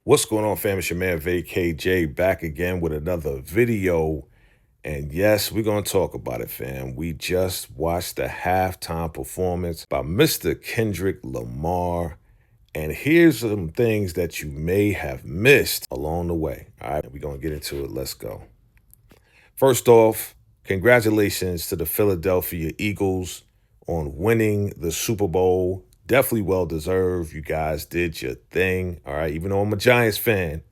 What's going on, fam? It's your man VACAY-J back again with another video. And yes, we're going to talk about it, fam. We just watched the halftime performance by Mr. Kendrick Lamar. And here's some things that you may have missed along the way. All right, we're going to get into it. Let's go. First off, congratulations to the Philadelphia Eagles on winning the Super Bowl. Definitely well deserved. You guys did your thing. All right. Even though I'm a Giants fan,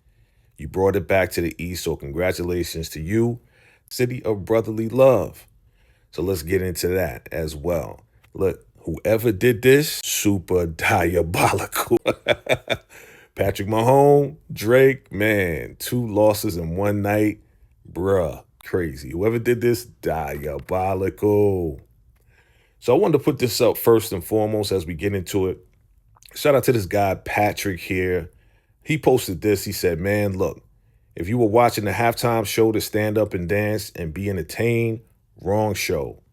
you brought it back to the East. So congratulations to you, City of Brotherly Love. So let's get into that as well. Look, whoever did this, super diabolical. Patrick Mahomes, Drake, man, 2 losses in one night. Bruh, crazy. Whoever did this, diabolical. So I wanted to put this up first and foremost as we get into it. Shout out to this guy, Patrick here. He posted this. He said, man, look, if you were watching the halftime show to stand up and dance and be entertained, wrong show.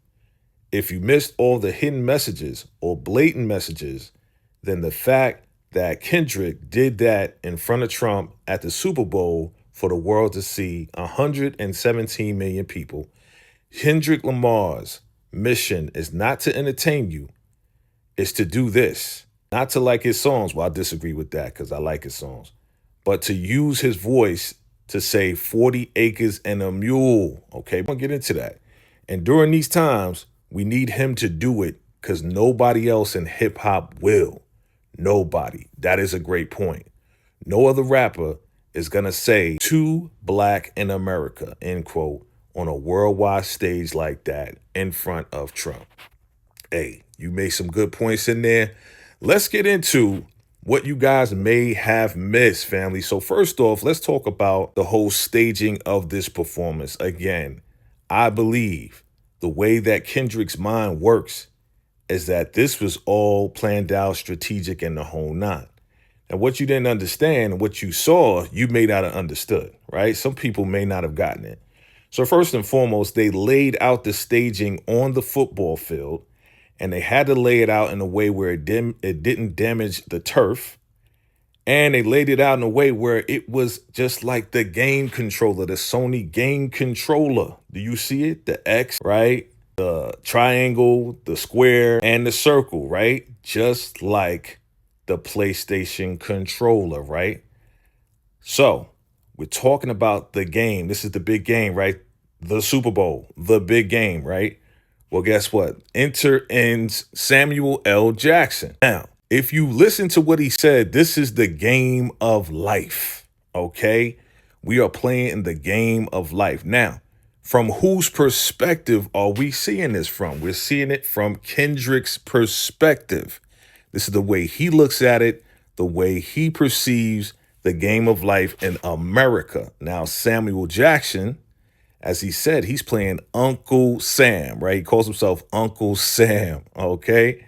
If you missed all the hidden messages or blatant messages, then the fact that Kendrick did that in front of Trump at the Super Bowl for the world to see, 117 million people, Kendrick Lamar's mission is not to entertain you, it's to do this. Not to like his songs. Well, I disagree with that because I like his songs. But to use his voice to say 40 acres and a mule. Okay, I'm going to get into that. And during these times, we need him to do it because nobody else in hip hop will. Nobody. That is a great point. No other rapper is going to say "too black in America," end quote, on a worldwide stage like that in front of Trump. Hey, you made some good points in there. Let's get into what you guys may have missed, family. So first off, let's talk about the whole staging of this performance. Again, I believe the way that Kendrick's mind works is that this was all planned out, strategic, and the whole nine. And what you didn't understand, what you saw, you may not have understood, right? Some people may not have gotten it. So first and foremost, they laid out the staging on the football field, and they had to lay it out in a way where it didn't damage the turf. And they laid it out in a way where it was just like the game controller, the Sony game controller. Do you see it? The X, right? The triangle, the square, and the circle, right? Just like the PlayStation controller, right? So we're talking about the game. This is the big game, right? The Super Bowl, the big game, right? Well, guess what? Enter in Samuel L. Jackson. Now, if you listen to what he said, this is the game of life, okay? We are playing the game of life. Now, from whose perspective are we seeing this from? We're seeing it from Kendrick's perspective. This is the way he looks at it, the way he perceives the game of life in America. Now, Samuel Jackson, as he said, he's playing Uncle Sam, right? He calls himself Uncle Sam, okay?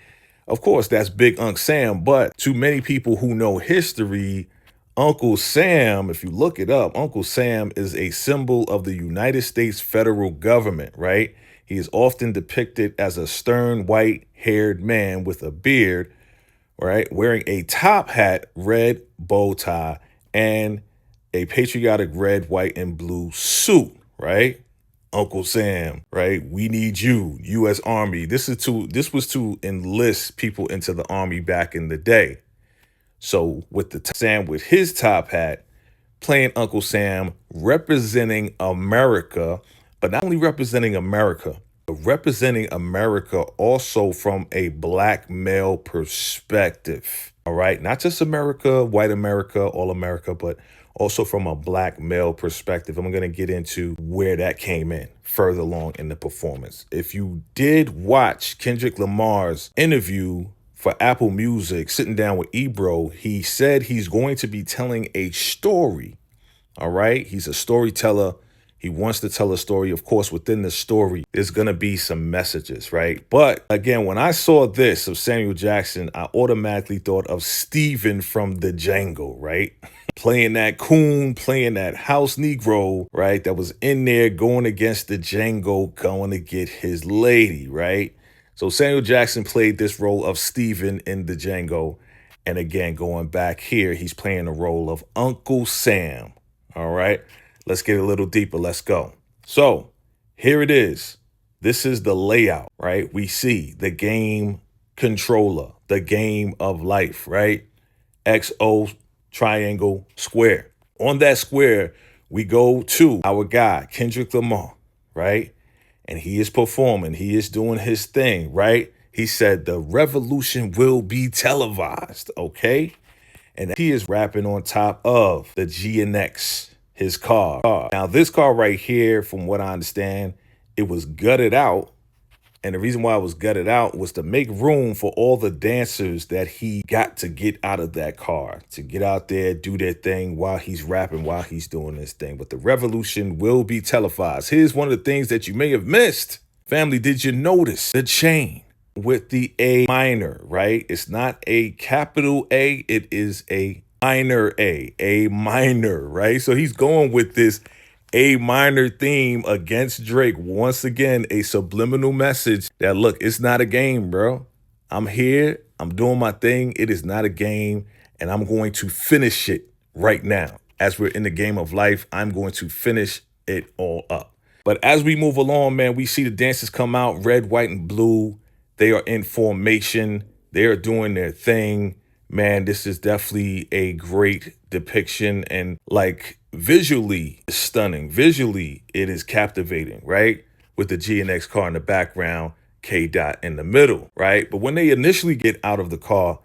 Of course, that's Big Unc Sam, but to many people who know history, Uncle Sam, if you look it up, Uncle Sam is a symbol of the United States federal government, right? He is often depicted as a stern, white-haired man with a beard, right? Wearing a top hat, red bow tie, and a patriotic red, white, and blue suit, right? Uncle Sam, right? We need you, U.S. Army. This was to enlist people into the Army back in the day. So with the Sam with his top hat, playing Uncle Sam, representing America, but not only representing America, but representing America also from a black male perspective. All right, not just America, white America, all America, but also from a black male perspective. I'm going to get into where that came in further along in the performance. If you did watch Kendrick Lamar's interview for Apple Music, sitting down with Ebro, he said he's going to be telling a story. All right. He's a storyteller. He wants to tell a story. Of course, within the story, there's going to be some messages, right? But again, when I saw this of Samuel Jackson, I automatically thought of Steven from the Django, right? Playing that coon, playing that house Negro, right? That was in there going against the Django, going to get his lady, right? So Samuel Jackson played this role of Steven in the Django. And again, going back here, he's playing the role of Uncle Sam. All right, let's get a little deeper. Let's go. So here it is. This is the layout, right? We see the game controller, the game of life, right? XO triangle square. On that square, we go to our guy, Kendrick Lamar, right? And he is performing. He is doing his thing, right? He said the revolution will be televised, okay? And he is rapping on top of the GNX, his car. Now, this car right here, from what I understand, it was gutted out. And the reason why it was gutted out was to make room for all the dancers that he got to get out of that car, to get out there, do their thing while he's rapping, while he's doing this thing. But the revolution will be televised. Here's one of the things that you may have missed. Family, did you notice the chain with the A minor, right? It's not a capital A, it is a minor, right? So he's going with this A minor theme against Drake. Once again, a subliminal message that, look, it's not a game, bro. I'm here. I'm doing my thing. It is not a game. And I'm going to finish it right now. As we're in the game of life, I'm going to finish it all up. But as we move along, man, we see the dancers come out, red, white, and blue. They are in formation. They are doing their thing. Man, this is definitely a great depiction, and like visually stunning. Visually, it is captivating, right? With the GNX car in the background, K Dot in the middle, right? But when they initially get out of the car,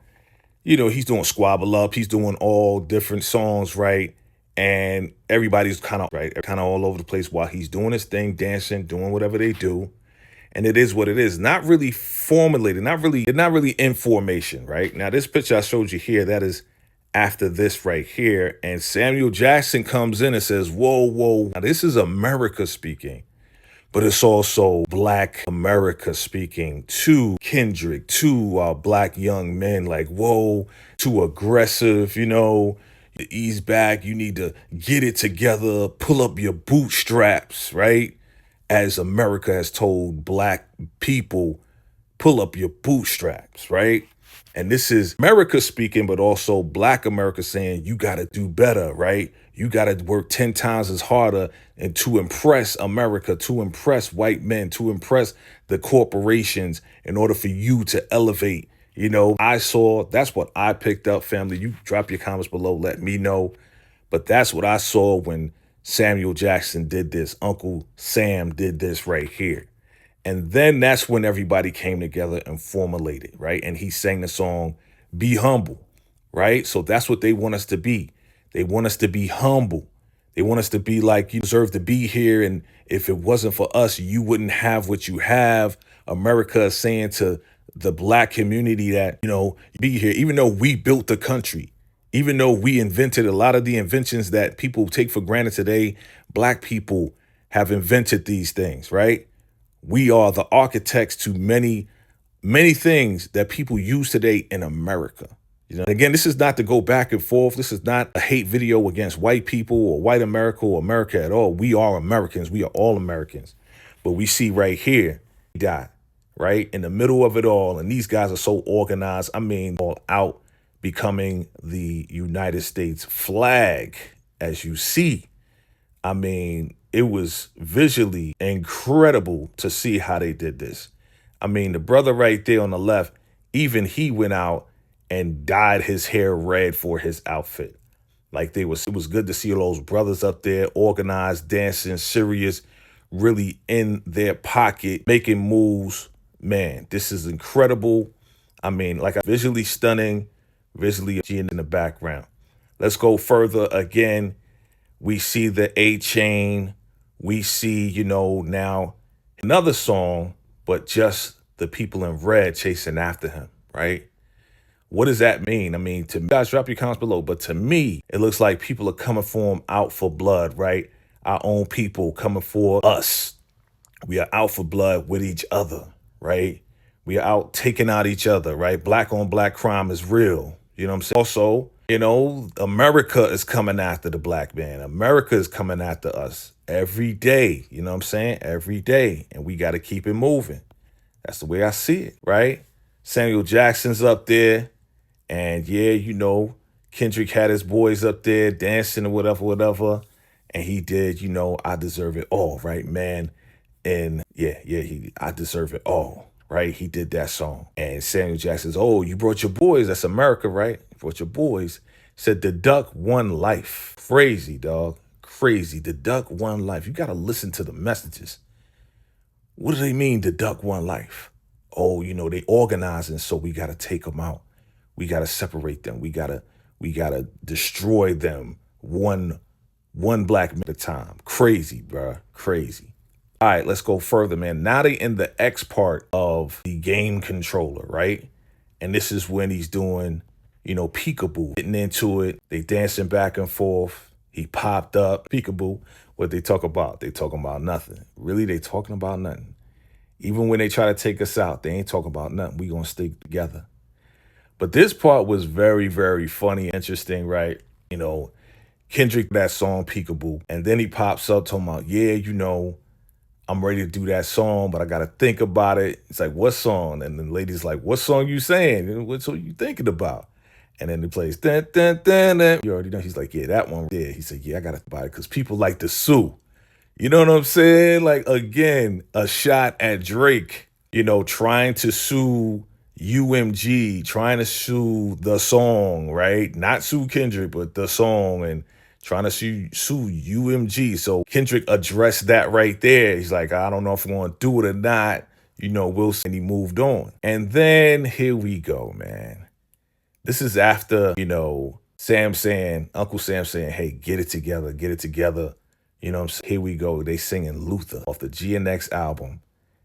you know, he's doing Squabble Up. He's doing all different songs, right? And everybody's kind of all over the place while he's doing his thing, dancing, doing whatever they do. And it is what it is. Not really formulated, not really in formation, right? Now, this picture I showed you here, that is after this right here. And Samuel Jackson comes in and says, whoa, whoa. Now, this is America speaking, but it's also Black America speaking to Kendrick, to Black young men, like, whoa, too aggressive, you know, ease back. You need to get it together, pull up your bootstraps, right? As America has told Black people, pull up your bootstraps, right? And this is America speaking, but also Black America saying, you got to do better, right? You got to work 10 times as harder and to impress America, to impress white men, to impress the corporations in order for you to elevate. You know, that's what I picked up, family. You drop your comments below, let me know. But that's what I saw when Samuel Jackson did this. Uncle Sam did this right here. And then that's when everybody came together and formulated, right? And he sang the song, Be Humble, right? So that's what they want us to be. They want us to be humble. They want us to be like, you deserve to be here. And if it wasn't for us, you wouldn't have what you have. America is saying to the Black community that, you know, be here, even though we built the country. Even though we invented a lot of the inventions that people take for granted today, Black people have invented these things, right? We are the architects to many, many things that people use today in America. You know, again, this is not to go back and forth. This is not a hate video against white people or white America or America at all. We are Americans. We are all Americans. But we see right here, dot, right in the middle of it all. And these guys are so organized. I mean, all out, becoming the United States flag, as you see. I mean, it was visually incredible to see how they did this. I mean, the brother right there on the left, even he went out and dyed his hair red for his outfit. Like it was good to see all those brothers up there, organized, dancing, serious, really in their pocket, making moves. Man, this is incredible. I mean, like visually stunning. Visually in the background. Let's go further again. We see the A chain. We see, you know, now another song, but just the people in red chasing after him, right? What does that mean? I mean, to me, guys, drop your comments below. But to me, it looks like people are coming for him out for blood, right? Our own people coming for us. We are out for blood with each other, right? We are out taking out each other, right? Black on black crime is real. You know what I'm saying? Also, you know, America is coming after the Black man. America is coming after us every day. You know what I'm saying? Every day. And we got to keep it moving. That's the way I see it, right? Samuel Jackson's up there. And yeah, you know, Kendrick had his boys up there dancing or whatever, whatever. And he did, you know, I deserve it all, right, man? And yeah, I deserve it all, right? He did that song. And Samuel Jackson says, oh, you brought your boys. That's America, right? You brought your boys. Said the duck won life. Crazy, dog. Crazy. The duck won life. You got to listen to the messages. What do they mean, the duck won life? Oh, you know, they organizing, so we got to take them out. We got to separate them. We got to destroy them one black man at a time. Crazy, bruh. Crazy. All right, let's go further, man. Now they in the X part of the game controller, right? And this is when he's doing, you know, peekaboo, getting into it. They dancing back and forth. He popped up, peekaboo. What they talk about? They talking about nothing. Really, they talking about nothing. Even when they try to take us out, they ain't talking about nothing. We gonna stick together. But this part was very, very funny, interesting, right? You know, Kendrick, that song, Peekaboo. And then he pops up talking about, yeah, you know, I'm ready to do that song, but I got to think about it. It's like, what song? And the lady's like, what song you saying? And what song you thinking about? And then he plays, dun, dun, dun, dun. You already know. He's like, yeah, that one. Yeah, he said, yeah, I got to think about it because people like to sue. You know what I'm saying? Like, again, a shot at Drake, you know, trying to sue UMG, trying to sue the song, right? Not sue Kendrick, but the song, and trying to sue UMG. So Kendrick addressed that right there. He's like, I don't know if I'm going to do it or not. You know, Will, and he moved on. And then here we go, man. This is after, you know, Uncle Sam saying, hey, get it together, get it together. You know what I'm saying? Here we go. They singing Luther off the GNX album.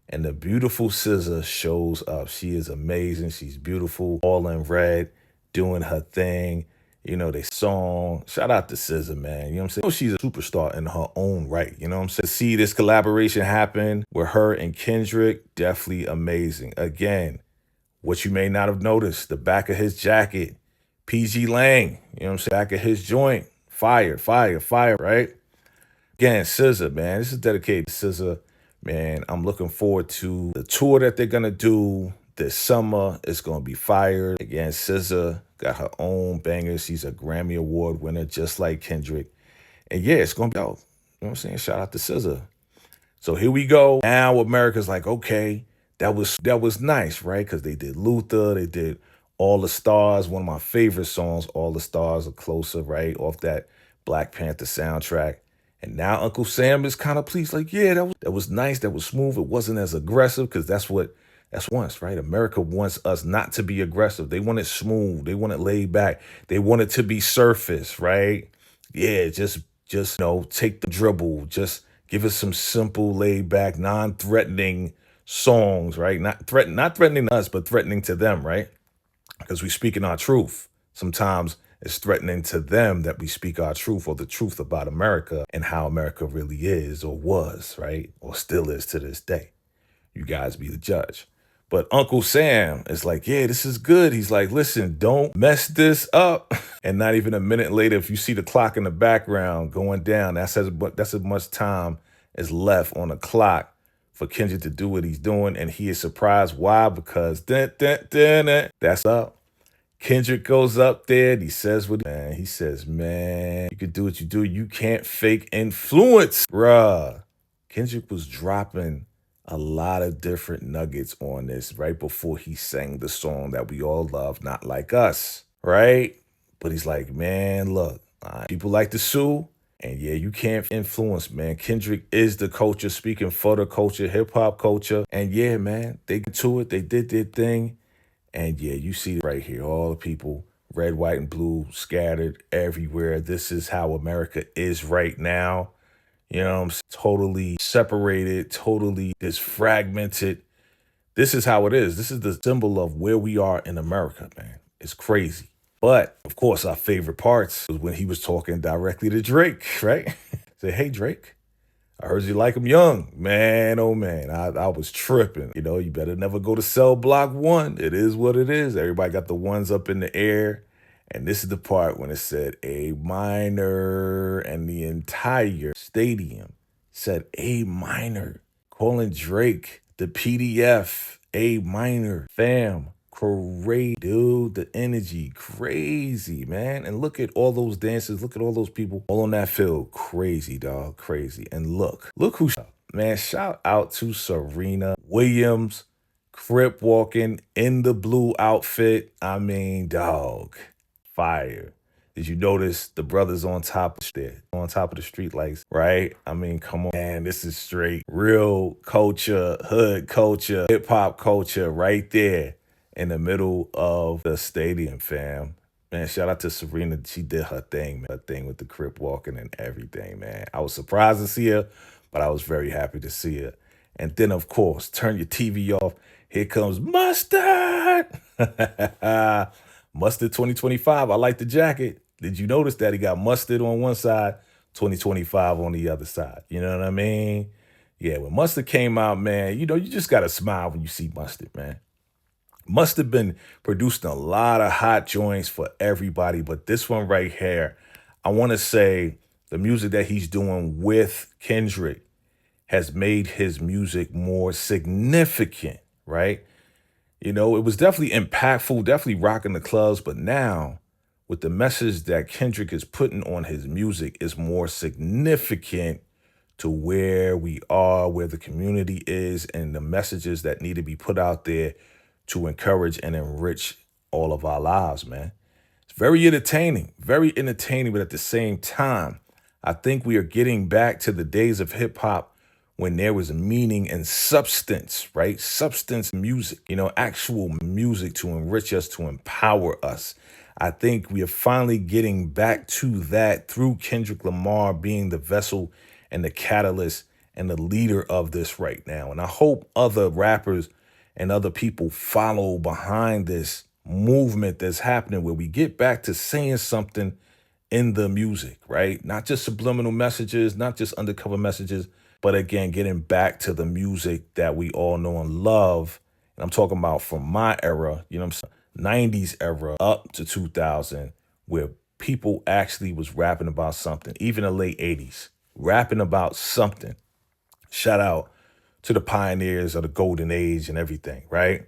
And the beautiful SZA shows up. She is amazing. She's beautiful, all in red, doing her thing. You know, they song. Shout out to SZA, man. You know what I'm saying? She's a superstar in her own right. You know what I'm saying? To see this collaboration happen with her and Kendrick, definitely amazing. Again, what you may not have noticed, the back of his jacket, PG Lang, you know what I'm saying? Back of his joint, fire, fire, fire, right? Again, SZA, man, this is dedicated to SZA. Man, I'm looking forward to the tour that they're going to do this summer. It's going to be fire. Again, SZA got her own bangers. She's a Grammy Award winner, just like Kendrick. And yeah, it's going to be out. You know what I'm saying? Shout out to SZA. So here we go. Now America's like, okay, that was nice, right? Because they did Luther, they did All the Stars, one of my favorite songs, All the Stars Are Closer, right? Off that Black Panther soundtrack. And now Uncle Sam is kind of pleased, like, yeah, that was nice, that was smooth. It wasn't as aggressive, because that's wants, right? America wants us not to be aggressive. They want it smooth. They want it laid back. They want it to be surface, right? Yeah, just you know, take the dribble. Just give us some simple, laid back, non-threatening songs, right? Not threatening us, but threatening to them, right? Because we speaking our truth. Sometimes it's threatening to them that we speak our truth, or the truth about America and how America really is or was, right? Or still is to this day. You guys be the judge. But Uncle Sam is like, yeah, this is good. He's like, listen, don't mess this up. And not even a minute later, if you see the clock in the background going down, that's as much time is left on the clock for Kendrick to do what he's doing. And he is surprised. Why? Because that's up. Kendrick goes up there and he says he says, man, you can do what you do. You can't fake influence, bruh. Kendrick was dropping a lot of different nuggets on this right before he sang the song that we all love, Not Like Us, right? But he's like, man, look, people like to sue, and yeah, you can't influence, man. Kendrick is the culture, speaking for the culture, hip-hop culture. And yeah, man, they get to it. They did their thing. And yeah, you see it right here, all the people, red, white, and blue, scattered everywhere. This is how America is right now. You know what I'm saying? Totally separated, totally fragmented. This is how it is. This is the symbol of where we are in America, man. It's crazy. But, of course, our favorite parts was when he was talking directly to Drake, right? Say, hey, Drake, I heard you like him young. Man, oh, man, I was tripping. You know, you better never go to cell block 1. It is what it is. Everybody got the ones up in the air. And this is the part when it said A minor, and the entire stadium said A minor, calling Drake the PDF, A minor. Fam, crazy, dude. The energy, crazy, man. And look at all those dancers. Look at all those people all on that field. Crazy, dog. Crazy. And look who, man, shout out to Serena Williams, crip walking in the blue outfit. I mean, dog, fire. Did you notice the brothers on top of the street lights, right? I mean, come on, man, this is straight real culture, hood culture, hip hop culture right there in the middle of the stadium, fam. Man, shout out to Serena. She did her thing, man. Her thing with the crip walking and everything, man. I was surprised to see her, but I was very happy to see her. And then, of course, turn your TV off. Here comes Mustard. Mustard 2025. I like the jacket. Did you notice that he got Mustard on one side, 2025 on the other side? You know what I mean? Yeah, when Mustard came out, man, you know, you just got to smile when you see Mustard, man. Mustard been producing a lot of hot joints for everybody, but this one right here, I want to say the music that he's doing with Kendrick has made his music more significant, right? You know, it was definitely impactful, definitely rocking the clubs, but now with the message that Kendrick is putting on his music is more significant to where we are, where the community is, and the messages that need to be put out there to encourage and enrich all of our lives, man. It's very entertaining, but at the same time, I think we are getting back to the days of hip hop when there was meaning and substance, right? Substance music, you know, actual music to enrich us, to empower us. I think we are finally getting back to that through Kendrick Lamar being the vessel and the catalyst and the leader of this right now. And I hope other rappers and other people follow behind this movement that's happening where we get back to saying something in the music, right? Not just subliminal messages, not just undercover messages, but again, getting back to the music that we all know and love. And I'm talking about from my era, you know what I'm saying? 90s era up to 2000, where people actually was rapping about something, even the late 80s, rapping about something. Shout out to the pioneers of the golden age and everything, right?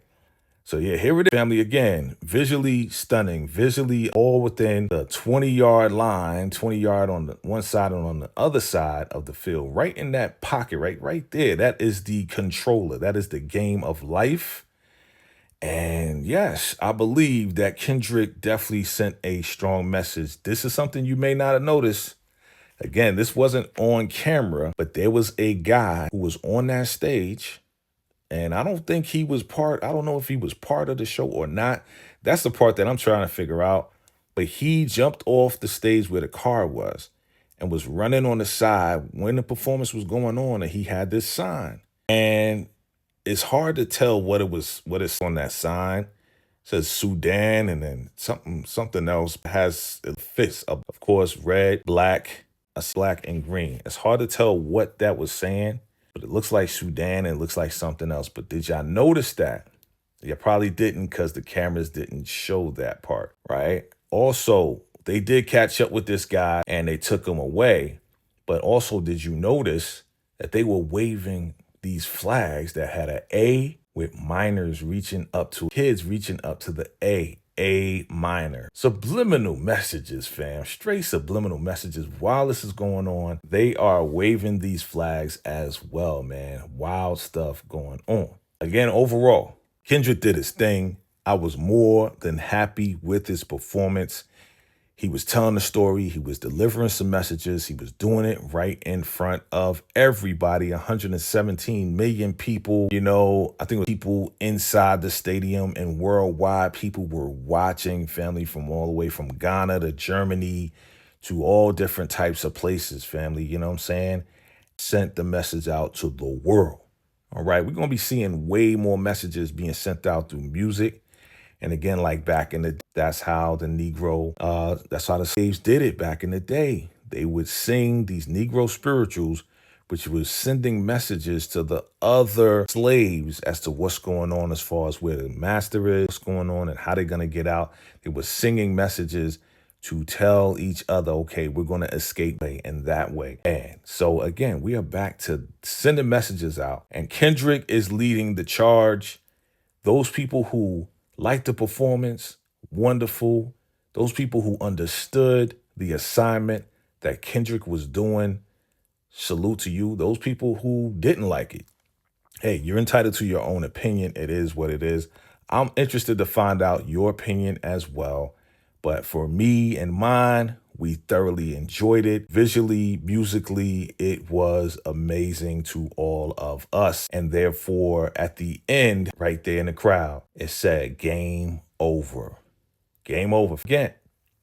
So yeah, here it is, family, again, visually stunning, visually all within the 20-yard line, 20-yard on the one side and on the other side of the field, right in that pocket, right there. That is the controller. That is the game of life. And yes, I believe that Kendrick definitely sent a strong message. This is something you may not have noticed. Again, this wasn't on camera, but there was a guy who was on that stage. And I don't think he was I don't know if he was part of the show or not. That's the part that I'm trying to figure out. But he jumped off the stage where the car was and was running on the side when the performance was going on, and he had this sign. And it's hard to tell what it's on that sign. It says Sudan, and then something else has a fist, of course, red, black, black and green. It's hard to tell what that was saying. But it looks like Sudan and it looks like something else. But did y'all notice that? You probably didn't because the cameras didn't show that part, right? Also, they did catch up with this guy and they took him away. But also, did you notice that they were waving these flags that had an A with minors reaching up to kids reaching up to the A minor. Subliminal messages, fam. Straight subliminal messages. While this is going on, they are waving these flags as well, man. Wild stuff going on. Again, overall, Kendrick did his thing. I was more than happy with his performance. He was telling the story. He was delivering some messages. He was doing it right in front of everybody. 117 million people. You know, I think it was people inside the stadium and worldwide. People were watching, family, from all the way from Ghana to Germany to all different types of places, family. You know what I'm saying? Sent the message out to the world. All right. We're going to be seeing way more messages being sent out through music. And again, like back in the day, that's how the that's how the slaves did it back in the day. They would sing these Negro spirituals, which was sending messages to the other slaves as to what's going on as far as where the master is, what's going on, and how they're going to get out. They were singing messages to tell each other, okay, we're going to escape in that way. And so again, we are back to sending messages out. And Kendrick is leading the charge. Those people who Liked the performance, wonderful. Those people who understood the assignment that Kendrick was doing, salute to you. Those people who didn't like it, hey, you're entitled to your own opinion. It is what it is. I'm interested to find out your opinion as well. But for me and mine, we thoroughly enjoyed it. Visually, musically, it was amazing to all of us. And therefore, at the end, right there in the crowd, it said game over. Game over. Again,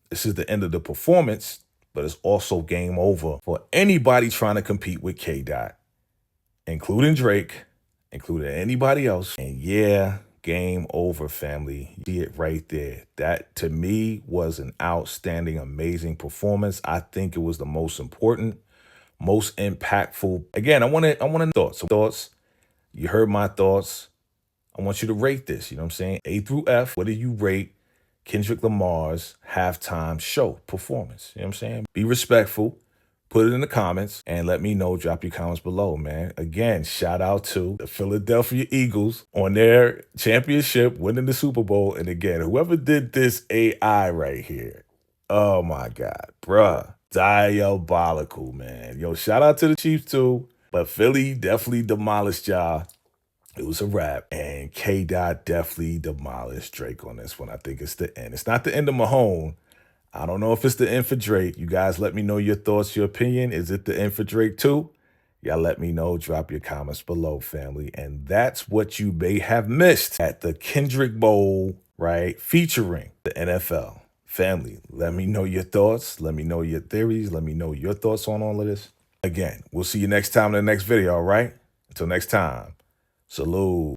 this is the end of the performance, but it's also game over for anybody trying to compete with K. Dot, including Drake, including anybody else. And yeah, game over, family. You see it right there. That, to me, was an outstanding, amazing performance. I think it was the most important, most impactful. Again, I want thoughts. You heard my thoughts. I want you to rate this. You know what I'm saying? A through F. What do you rate Kendrick Lamar's halftime show performance? You know what I'm saying? Be respectful. Put it in the comments and let me know. Drop your comments below, man. Again, shout out to the Philadelphia Eagles on their championship, winning the Super Bowl. And again, whoever did this AI right here, oh my God, bruh, diabolical, man. Yo, shout out to the Chiefs too. But Philly definitely demolished y'all. It was a wrap. And K. Dot definitely demolished Drake on this one. I think it's the end. It's not the end of Mahone. I don't know if it's the end for Drake. You guys let me know your thoughts, your opinion. Is it the end for Drake too? Y'all let me know. Drop your comments below, family. And that's what you may have missed at the Kendrick Bowl, right? Featuring the NFL. Family, let me know your thoughts. Let me know your theories. Let me know your thoughts on all of this. Again, we'll see you next time in the next video, all right? Until next time, salute.